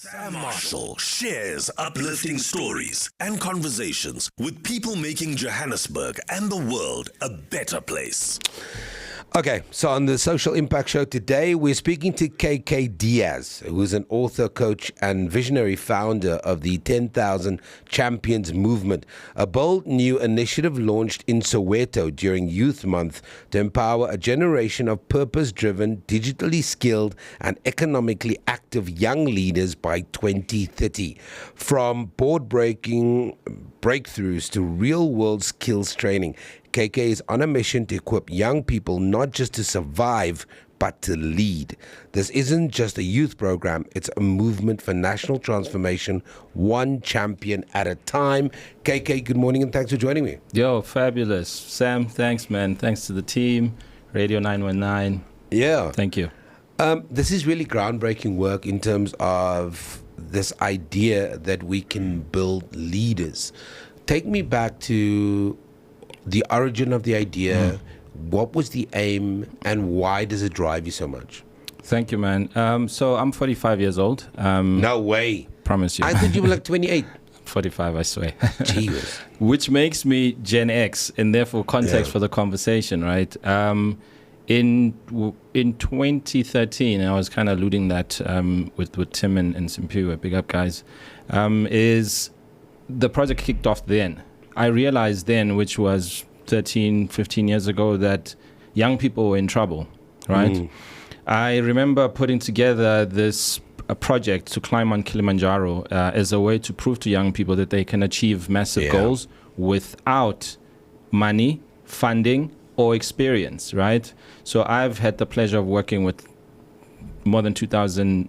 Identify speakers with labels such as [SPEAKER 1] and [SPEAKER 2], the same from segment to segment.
[SPEAKER 1] Sam Marshall shares uplifting stories and conversations with people making Johannesburg and the world a better place.
[SPEAKER 2] Okay, so on the Social Impact Show today, we're speaking to Diaz, who's an author, coach, and visionary founder of the 10,000 Champions Movement, a bold new initiative launched in Soweto during Youth Month to empower a generation of purpose-driven, digitally skilled, and economically active young leaders by 2030. From board-breaking breakthroughs to real-world skills training, KK is on a mission to equip young people not just to survive, but to lead. This isn't just a youth program, it's a movement for national transformation, one champion at a time. KK, good morning and thanks for joining me.
[SPEAKER 3] Yo, fabulous. Sam, thanks, man. Thanks to the team, Radio 919.
[SPEAKER 2] Yeah.
[SPEAKER 3] Thank you.
[SPEAKER 2] This is really groundbreaking work in terms of this idea that we can build leaders. Take me back to the origin of the idea. What was the aim, and why does it drive you so much?
[SPEAKER 3] Thank you, man. So I'm 45 years old.
[SPEAKER 2] No way.
[SPEAKER 3] Promise you.
[SPEAKER 2] I thought you were like 28.
[SPEAKER 3] 45, I swear.
[SPEAKER 2] Jeez.
[SPEAKER 3] Which makes me Gen X, and therefore context for the conversation, right? In 2013, I was kind of alluding that with Tim and Simpiwe, big up guys, is the project kicked off then. I realized then, which was 13, 15 years ago, that young people were in trouble, right? I remember putting together a project to climb on Kilimanjaro as a way to prove to young people that they can achieve massive goals without money, funding, or experience, right? So I've had the pleasure of working with more than 2,000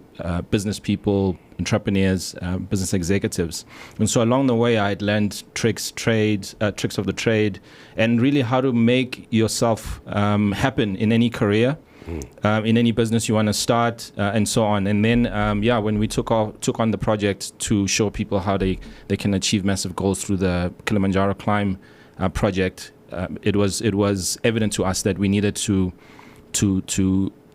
[SPEAKER 3] business people, entrepreneurs, business executives. And so along the way, I'd learned tricks of the trade, and really how to make yourself happen in any career, in any business you want to start, and so on. And then, when we took on the project to show people how they can achieve massive goals through the Kilimanjaro Climb project, it was evident to us that we needed to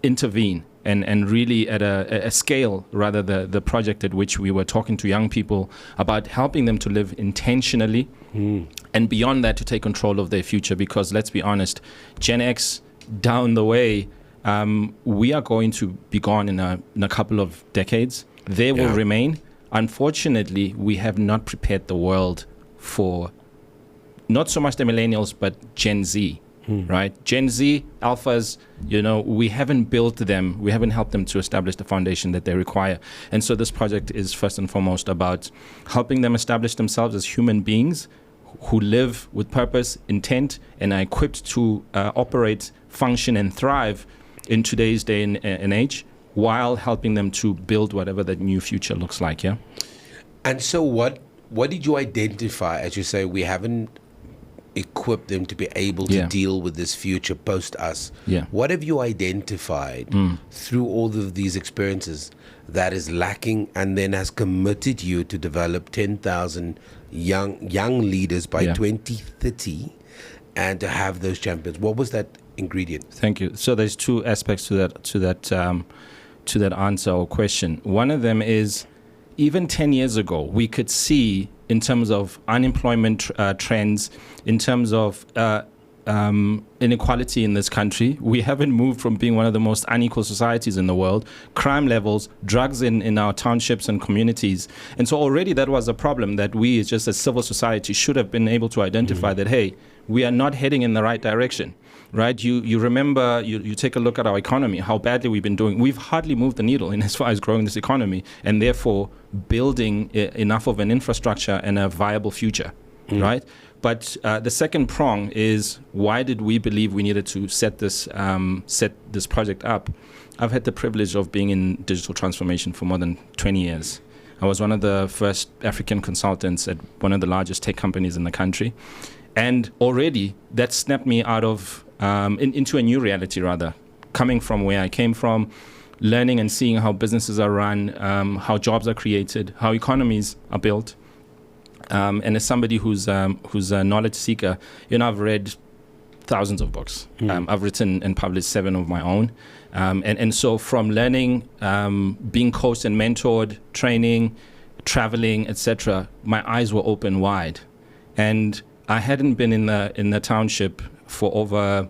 [SPEAKER 3] intervene and really at a scale, rather the project at which we were talking to young people about helping them to live intentionally and beyond that to take control of their future. Because let's be honest, Gen X down the way, we are going to be gone in a couple of decades. They will remain. Unfortunately, we have not prepared the world for not so much the millennials, but Gen Z. Right? Gen Z, alphas, we haven't built them, we haven't helped them to establish the foundation that they require. And so this project is first and foremost about helping them establish themselves as human beings who live with purpose, intent, and are equipped to operate, function, and thrive in today's day and age, while helping them to build whatever that new future looks like, yeah?
[SPEAKER 2] And so what did you identify, as you say, we haven't equip them to be able to deal with this future post us? What have you identified through all of these experiences that is lacking, and then has committed you to develop 10,000 young leaders by 2030 and to have those champions? What was that ingredient?
[SPEAKER 3] Thank you. So there's two aspects to that answer or question. One of them is, even 10 years ago, we could see in terms of unemployment trends, in terms of inequality in this country, we haven't moved from being one of the most unequal societies in the world, crime levels, drugs in our townships and communities. And so already that was a problem that we, just as civil society, should have been able to identify that, hey, we are not heading in the right direction. Right, you remember, you take a look at our economy, how badly we've been doing. We've hardly moved the needle in as far as growing this economy, and therefore building enough of an infrastructure and a viable future, right? But the second prong is, why did we believe we needed to set this project up? I've had the privilege of being in digital transformation for more than 20 years. I was one of the first African consultants at one of the largest tech companies in the country. And already that snapped me out of into a new reality, rather, coming from where I came from, learning and seeing how businesses are run, how jobs are created, how economies are built. And as somebody who's a knowledge seeker, I've read thousands of books. I've written and published 7 of my own. And so from learning, being coached and mentored, training, traveling, etc., my eyes were open wide. And I hadn't been in the township for over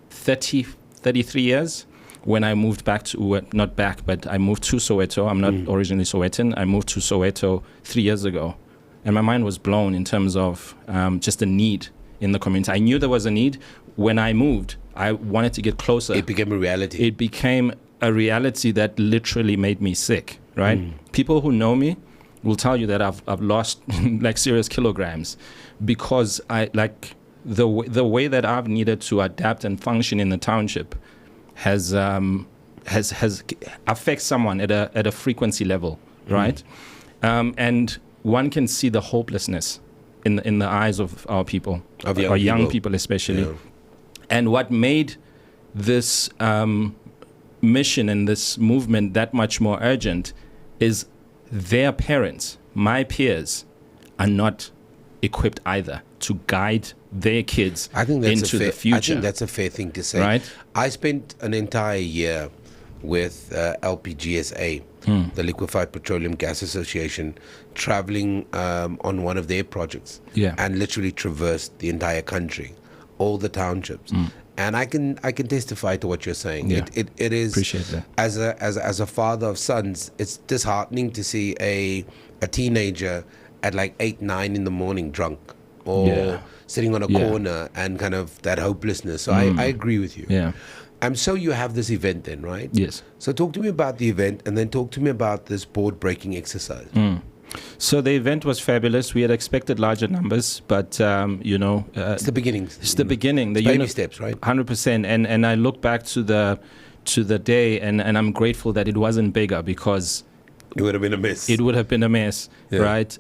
[SPEAKER 3] 33 years when I moved back to, not back, but I moved to Soweto. I'm not originally Sowetan. I moved to Soweto 3 years ago. And my mind was blown in terms of just the need in the community. I knew there was a need. When I moved, I wanted to get closer.
[SPEAKER 2] It became a reality.
[SPEAKER 3] It became a reality that literally made me sick, right? People who know me will tell you that I've lost like serious kilograms because I like the way that I've needed to adapt and function in the township has affects someone at a frequency level, right? And one can see the hopelessness in the eyes of our people,
[SPEAKER 2] Of
[SPEAKER 3] our young
[SPEAKER 2] people.
[SPEAKER 3] people especially.
[SPEAKER 2] Yeah.
[SPEAKER 3] And what made this mission and this movement that much more urgent is their parents, my peers, are not equipped either to guide their kids
[SPEAKER 2] I think that's
[SPEAKER 3] into
[SPEAKER 2] a fair,
[SPEAKER 3] the future.
[SPEAKER 2] I think that's a fair thing to say.
[SPEAKER 3] Right.
[SPEAKER 2] I spent an entire year with LPGSA, the Liquefied Petroleum Gas Association, traveling on one of their projects,
[SPEAKER 3] Yeah.
[SPEAKER 2] and literally traversed the entire country, all the townships. And I can testify to what you're saying.
[SPEAKER 3] Yeah.
[SPEAKER 2] It is,
[SPEAKER 3] Appreciate that.
[SPEAKER 2] as a father of sons, it's disheartening to see a teenager at like 8-9 in the morning drunk, or
[SPEAKER 3] Yeah.
[SPEAKER 2] sitting on a
[SPEAKER 3] Yeah.
[SPEAKER 2] corner, and kind of that hopelessness. So I agree with you.
[SPEAKER 3] Yeah.
[SPEAKER 2] So you have this event then, right?
[SPEAKER 3] Yes.
[SPEAKER 2] So talk to me about the event, and then talk to me about this board breaking exercise.
[SPEAKER 3] So the event was fabulous. We had expected larger numbers, but
[SPEAKER 2] It's the beginning.
[SPEAKER 3] it's the beginning. The
[SPEAKER 2] Baby steps, right?
[SPEAKER 3] 100%. And I look back to the day, and I'm grateful that it wasn't bigger, because
[SPEAKER 2] It would have been a miss.
[SPEAKER 3] it would have been a mess,
[SPEAKER 2] Yeah.
[SPEAKER 3] right?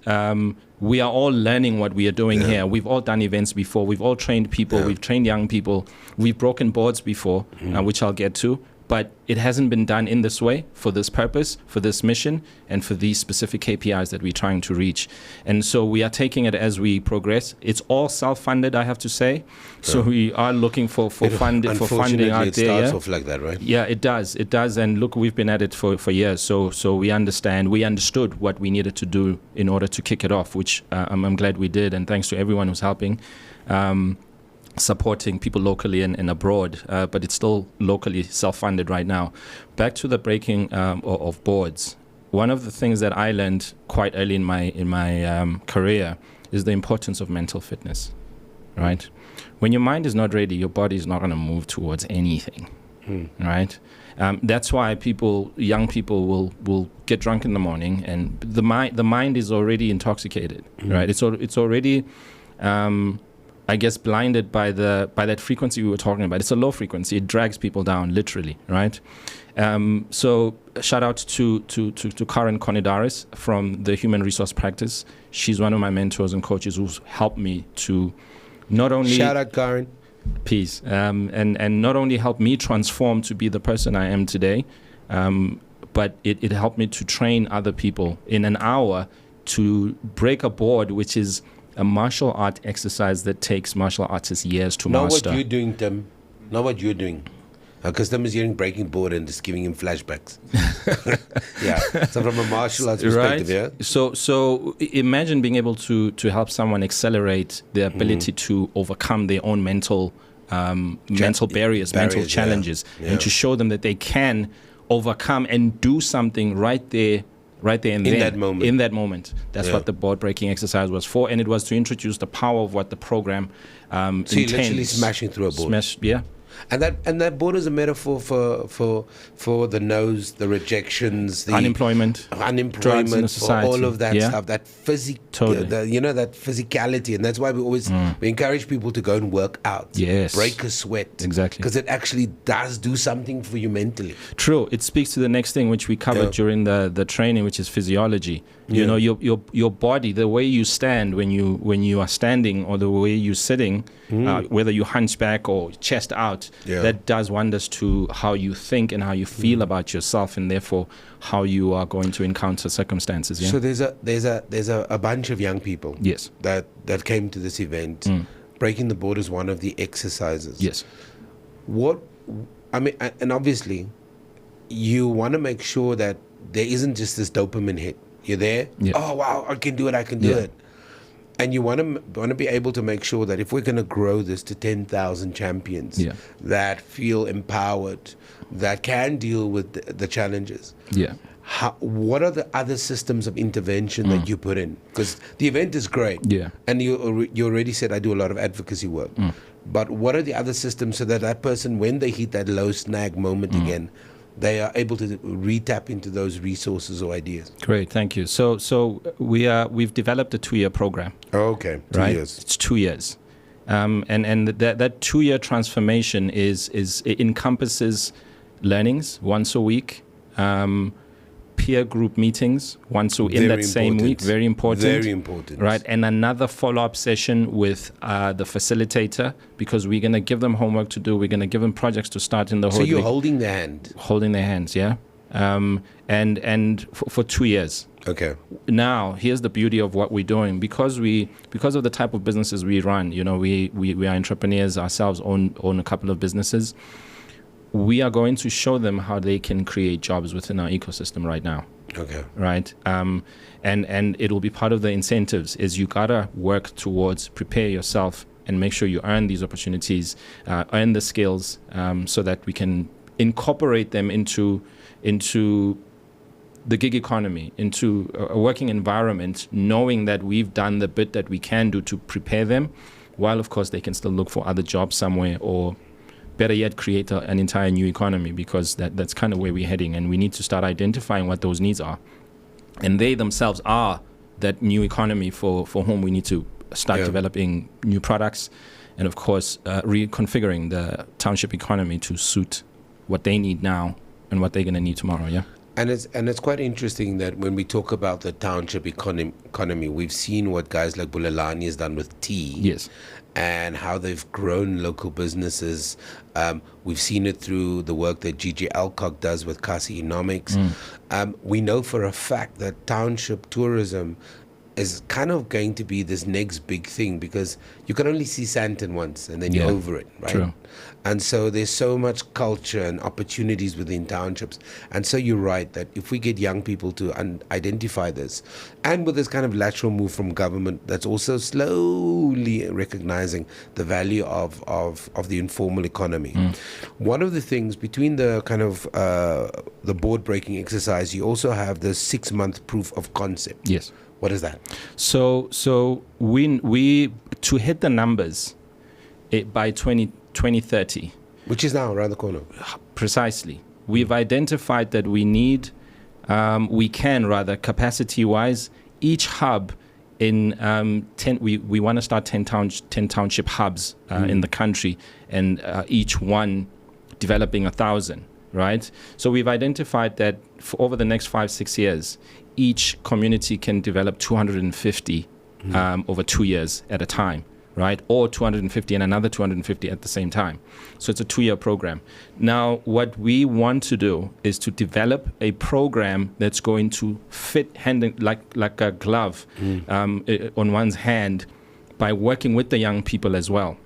[SPEAKER 3] We are all learning what we are doing here. We've all done events before. We've all trained people.
[SPEAKER 2] Yeah.
[SPEAKER 3] We've trained young people. We've broken boards before, which I'll get to. But it hasn't been done in this way, for this purpose, for this mission, and for these specific KPIs that we're trying to reach. And so we are taking it as we progress. It's all self-funded, I have to say. So we are looking for funding out
[SPEAKER 2] Unfortunately, it
[SPEAKER 3] there.
[SPEAKER 2] starts
[SPEAKER 3] Yeah?
[SPEAKER 2] off like that, right?
[SPEAKER 3] Yeah, it does. And look, we've been at it for years, so we understood what we needed to do in order to kick it off, which I'm glad we did, and thanks to everyone who's helping, supporting people locally and abroad, but it's still locally self-funded right now. Back to the breaking of boards. One of the things that I learned quite early in my career is the importance of mental fitness, right? When your mind is not ready, your body is not going to move towards anything. Right? That's why young people will get drunk in the morning, and the mind is already intoxicated, right? It's already, I guess, blinded by that frequency we were talking about. It's a low frequency. It drags people down, literally, right? So shout out to Karen Konidaris from the Human Resource Practice. She's one of my mentors and coaches who's helped me to not only
[SPEAKER 2] Shout out, Karen.
[SPEAKER 3] peace, and not only help me transform to be the person I am today, but it helped me to train other people in an hour to break a board, which is a martial art exercise that takes martial artists years to
[SPEAKER 2] Know
[SPEAKER 3] master.
[SPEAKER 2] what you're doing, Tim. Know what you're doing. Because Tim is hearing breaking board and just giving him flashbacks. Yeah. So from a martial arts perspective, yeah.
[SPEAKER 3] So imagine being able to help someone accelerate their ability to overcome their own mental barriers, mental challenges,
[SPEAKER 2] Yeah.
[SPEAKER 3] and to show them that they can overcome and do something right there and then. In that moment. That's
[SPEAKER 2] Yeah.
[SPEAKER 3] what the board breaking exercise was for, and it was to introduce the power of what the program
[SPEAKER 2] So you're
[SPEAKER 3] intends.
[SPEAKER 2] literally smashing through a board.
[SPEAKER 3] Yeah.
[SPEAKER 2] And that board is a metaphor for the no's, the rejections, the
[SPEAKER 3] Unemployment, drugs in the
[SPEAKER 2] for
[SPEAKER 3] society.
[SPEAKER 2] all of that
[SPEAKER 3] Yeah.
[SPEAKER 2] stuff, that
[SPEAKER 3] Totally.
[SPEAKER 2] that physicality, and that's why we encourage people to go and work out,
[SPEAKER 3] Yes.
[SPEAKER 2] break a sweat,
[SPEAKER 3] Exactly.
[SPEAKER 2] because it actually does do something for you mentally.
[SPEAKER 3] True. It speaks to the next thing which we covered
[SPEAKER 2] Yeah.
[SPEAKER 3] during the training, which is physiology. You
[SPEAKER 2] Yeah.
[SPEAKER 3] know, your body, the way you stand when you are standing, or the way you're sitting, whether you hunchback or chest out,
[SPEAKER 2] Yeah.
[SPEAKER 3] that does wonders to how you think and how you feel about yourself, and therefore how you are going to encounter circumstances. Yeah.
[SPEAKER 2] So there's a bunch of young people
[SPEAKER 3] Yes.
[SPEAKER 2] that came to this event breaking the board is one of the exercises.
[SPEAKER 3] Yes.
[SPEAKER 2] And obviously, you want to make sure that there isn't just this dopamine hit. You're there.
[SPEAKER 3] Yeah.
[SPEAKER 2] Oh wow, I can do it. And you want to be able to make sure that if we're going to grow this to 10,000 champions that feel empowered, that can deal with the challenges.
[SPEAKER 3] Yeah.
[SPEAKER 2] What are the other systems of intervention that you put in? Because the event is great.
[SPEAKER 3] Yeah.
[SPEAKER 2] And you already said I do a lot of advocacy work. But what are the other systems so that person, when they hit that low snag moment again, they are able to re-tap into those resources or ideas?
[SPEAKER 3] Great, thank you. So we've developed a 2-year program.
[SPEAKER 2] Oh, okay, 2 years.
[SPEAKER 3] It's 2 years, and that 2-year transformation it encompasses learnings once a week, peer group meetings once in that same week. Very important. Right, and another follow-up session with the facilitator, because we're going to give them homework to do. We're going to give them projects to start in the whole
[SPEAKER 2] week. So you're
[SPEAKER 3] week.
[SPEAKER 2] holding their hand?
[SPEAKER 3] Holding their hands, yeah. And for 2 years.
[SPEAKER 2] Okay.
[SPEAKER 3] Now, here's the beauty of what we're doing. Because of the type of businesses we run, we are entrepreneurs ourselves, own a couple of businesses. We are going to show them how they can create jobs within our ecosystem right now.
[SPEAKER 2] Okay.
[SPEAKER 3] Right. And it will be part of the incentives is you gotta work towards prepare yourself and make sure you earn these opportunities, earn the skills, so that we can incorporate them into the gig economy, into a working environment, knowing that we've done the bit that we can do to prepare them, while of course they can still look for other jobs somewhere, or better yet, create an entire new economy, because that's kind of where we're heading, and we need to start identifying what those needs are. And they themselves are that new economy for whom we need to start developing new products, and of course reconfiguring the township economy to suit what they need now and what they're going to need tomorrow. Yeah.
[SPEAKER 2] And it's quite interesting that when we talk about the township economy, we've seen what guys like Bulelani has done with tea.
[SPEAKER 3] Yes.
[SPEAKER 2] And how they've grown local businesses. We've seen it through the work that Gigi Alcock does with Kasi Economics. We know for a fact that township tourism is kind of going to be this next big thing, because you can only see Sandton once and then you're over it, right?
[SPEAKER 3] True.
[SPEAKER 2] And so there's so much culture and opportunities within townships. And so you're right that if we get young people to identify this, and with this kind of lateral move from government that's also slowly recognizing the value of the informal economy. One of the things between the kind of the board breaking exercise, you also have the 6-month proof of concept.
[SPEAKER 3] Yes.
[SPEAKER 2] What is that?
[SPEAKER 3] So we to hit the numbers by 2030,
[SPEAKER 2] which is now around the corner.
[SPEAKER 3] Precisely. We've identified that we need, capacity-wise, each hub in 10. We want to start 10 township hubs in the country, and each one developing 1,000. Right. So we've identified that for over the next 5-6 years, each community can develop 250 over 2 years at a time, right? Or 250 and another 250 at the same time. So it's a 2-year program. Now, what we want to do is to develop a program that's going to fit like a glove on one's hand, by working with the young people as well.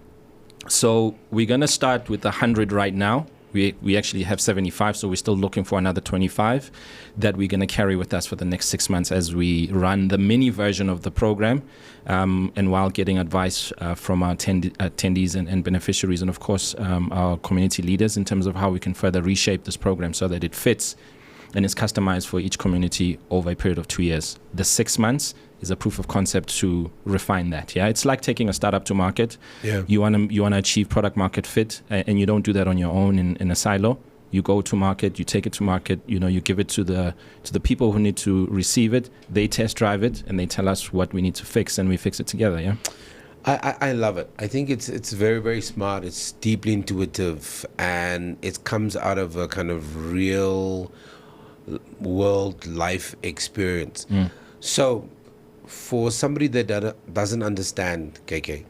[SPEAKER 3] So we're going to start with 100 right now. We actually have 75, so we're still looking for another 25 that we're going to carry with us for the next 6 months as we run the mini version of the program, and while getting advice from our attendees and beneficiaries, and of course our community leaders, in terms of how we can further reshape this program so that it fits and is customized for each community over a period of 2 years. The 6 months is a proof of concept to refine that. Yeah, it's like taking a startup to market. Yeah, you want to achieve product market fit, and you don't do that on your own in a silo. You go to market, you take it to market. You give it to the people who need to receive it. They test drive it, and they tell us what we need to fix, and we fix it together. Yeah.
[SPEAKER 2] I love it. I think it's very, very smart. It's deeply intuitive, and it comes out of a kind of real world life experience. So for somebody that doesn't understand, KK,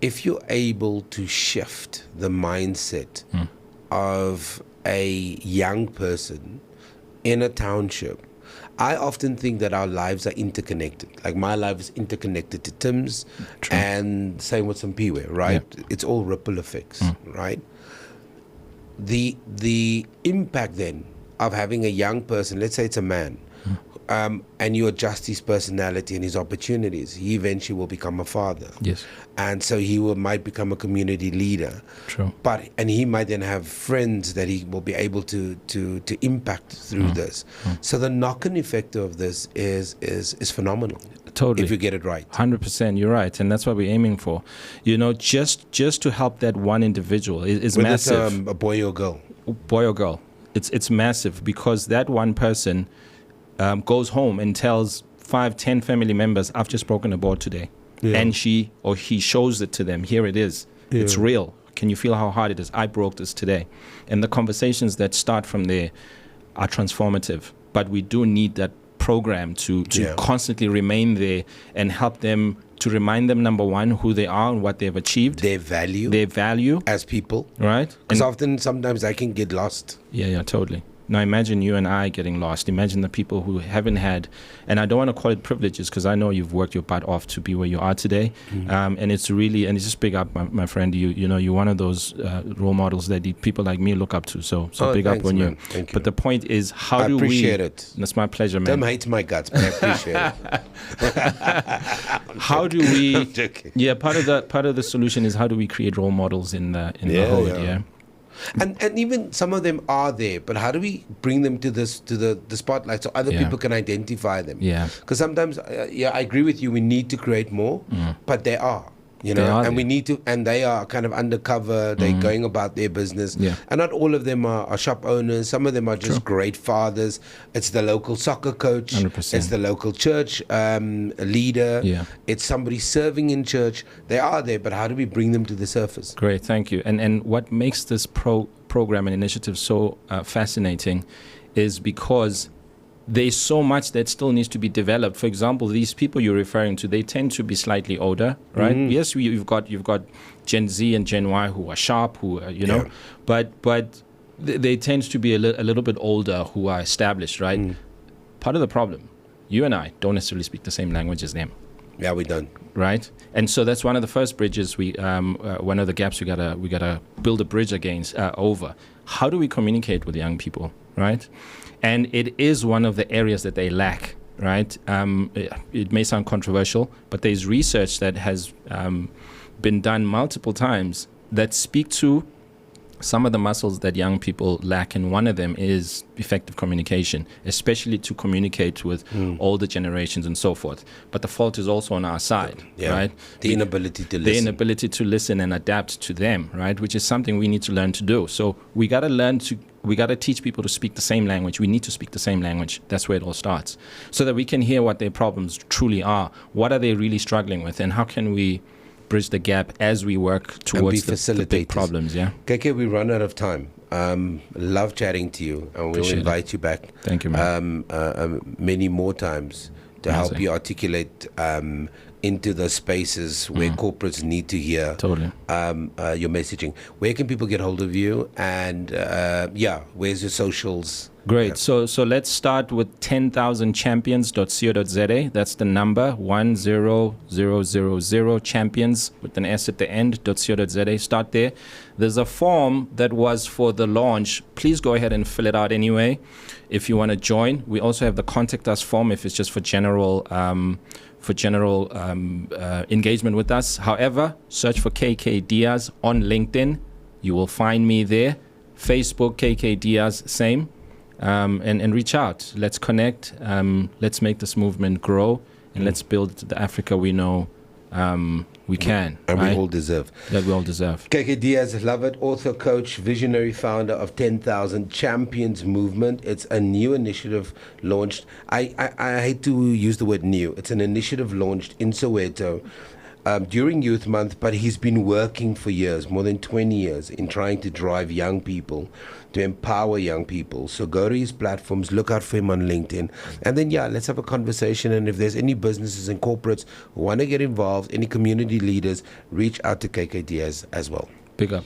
[SPEAKER 2] if you're able to shift the mindset of a young person in a township, I often think that our lives are interconnected. Like my life is interconnected to Tim's, and same with Simpiwe, right? Yeah. It's all ripple effects, right? The impact then of having a young person, let's say it's a man, and you adjust his personality and his opportunities, he eventually will become a father.
[SPEAKER 3] Yes.
[SPEAKER 2] And so might become a community leader.
[SPEAKER 3] True.
[SPEAKER 2] And he might then have friends that he will be able to impact through this. So the knock-on effect of this is phenomenal.
[SPEAKER 3] Totally.
[SPEAKER 2] If you get it right.
[SPEAKER 3] 100%, you're right. And that's what we're aiming for. You know, just to help that one individual is
[SPEAKER 2] whether
[SPEAKER 3] massive.
[SPEAKER 2] It's a boy or girl.
[SPEAKER 3] Boy or girl. It's massive, because that one person goes home and tells 5-10 family members, I've just broken a board today. Yeah. And she or he shows it to them. Here it is. Yeah. It's real. Can you feel how hard it is? I broke this today. And the conversations that start from there are transformative. But we do need that program to constantly remain there and help them, to remind them, number one, who they are and what they've achieved.
[SPEAKER 2] Their value. As people.
[SPEAKER 3] Right.
[SPEAKER 2] Because sometimes I can get lost.
[SPEAKER 3] Yeah, totally. Now imagine you and I getting lost. Imagine the people who haven't had, and I don't want to call it privileges, because I know you've worked your butt off to be where you are today. And it's it's just big up, my friend. You're one of those role models that people like me look up to. So big
[SPEAKER 2] thanks,
[SPEAKER 3] up on
[SPEAKER 2] man.
[SPEAKER 3] you.
[SPEAKER 2] Thank you.
[SPEAKER 3] But the point is,
[SPEAKER 2] I appreciate it.
[SPEAKER 3] That's my pleasure, man.
[SPEAKER 2] Tim hates my guts, but I appreciate it.
[SPEAKER 3] How do we?
[SPEAKER 2] I'm joking.
[SPEAKER 3] Yeah, part of the solution is, how do we create role models in the hood? Yeah.
[SPEAKER 2] And even some of them are there, but how do we bring them to the spotlight so other people can identify them?
[SPEAKER 3] Yeah.
[SPEAKER 2] Because sometimes, I agree with you. We need to create more, but they are. We need to, and they are kind of undercover. They're going about their business, and not all of them are shop owners. Some of them are just great fathers. It's the local soccer coach.
[SPEAKER 3] 100%.
[SPEAKER 2] It's the local church leader.
[SPEAKER 3] Yeah.
[SPEAKER 2] It's somebody serving in church. They are there, but how do we bring them to the surface?
[SPEAKER 3] Great, thank you. And what makes this program and initiative so fascinating is because there's so much that still needs to be developed. For example, these people you're referring to, they tend to be slightly older, right? Yes, you've got Gen Z and Gen Y who are sharp, who are, but they tend to be a little bit older, who are established, right? Part of the problem, you and I don't necessarily speak the same language as them.
[SPEAKER 2] Yeah, we don't.
[SPEAKER 3] Right, and so that's one of the first bridges one of the gaps we gotta build a bridge over. How do we communicate with young people, right? And it is one of the areas that they lack, right? It may sound controversial, but there's research that has been done multiple times that speak to some of the muscles that young people lack, and one of them is effective communication, especially to communicate with older generations and so forth. But the fault is also on our side, right?
[SPEAKER 2] The inability to listen.
[SPEAKER 3] The inability to listen and adapt to them, right? Which is something we need to learn to do. So we got to teach people to speak the same language. We need to speak the same language. That's where it all starts. So that we can hear what their problems truly are. What are they really struggling with? And how can we bridge the gap as we work towards the big problems? Yeah.
[SPEAKER 2] KK, we run out of time. Love chatting to you, and we'll invite you back.
[SPEAKER 3] Thank you, man.
[SPEAKER 2] Many more times to help you articulate into the spaces where corporates need to hear your messaging. Where can people get hold of you? And where's your socials?
[SPEAKER 3] Great. So let's start with 10,000champions.co.za. That's the number 10000 champions with an S at the end .co.za. Start there. There's a form that was for the launch. Please go ahead and fill it out anyway if you want to join. We also have the contact us form if it's just for general engagement with us. However, search for KK Diaz on LinkedIn. You will find me there. Facebook, KK Diaz, same. And reach out. Let's connect. Let's make this movement grow, and let's build the Africa we know we can.
[SPEAKER 2] And we all deserve.
[SPEAKER 3] That we all deserve.
[SPEAKER 2] KK Diaz, love it. Author, coach, visionary founder of 10,000 Champions Movement. It's a new initiative launched. I hate to use the word new. It's an initiative launched in Soweto during Youth Month, but he's been working for years, more than 20 years, in trying to drive young people, to empower young people. So go to his platforms, look out for him on LinkedIn, and then let's have a conversation. And if there's any businesses and corporates who want to get involved, any community leaders, reach out to KK Diaz as well.
[SPEAKER 3] Big up.